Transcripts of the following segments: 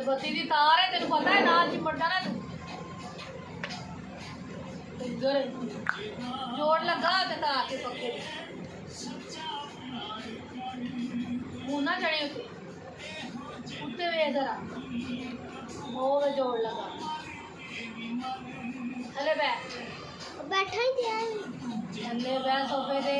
बत्ती की तार है तेन पता है नाल चिमड़ जाना तू इधर जोड़ लगा ते तार के पक्के मुंह ना चढ़े उत्ते वे जरा वो जोड़ लगा थले बैठा ही दिया थले बैठ सोफे दे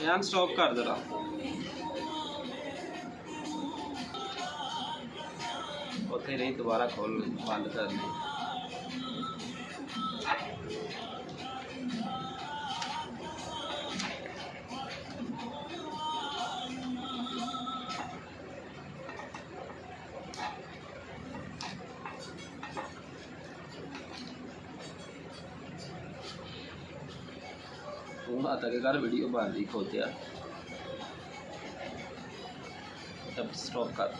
यार स्टॉप कर जरा उथे नहीं दोबारा खोल बंद करनी आता के घर वीडियो बन रही खोतिया तब स्टॉप कर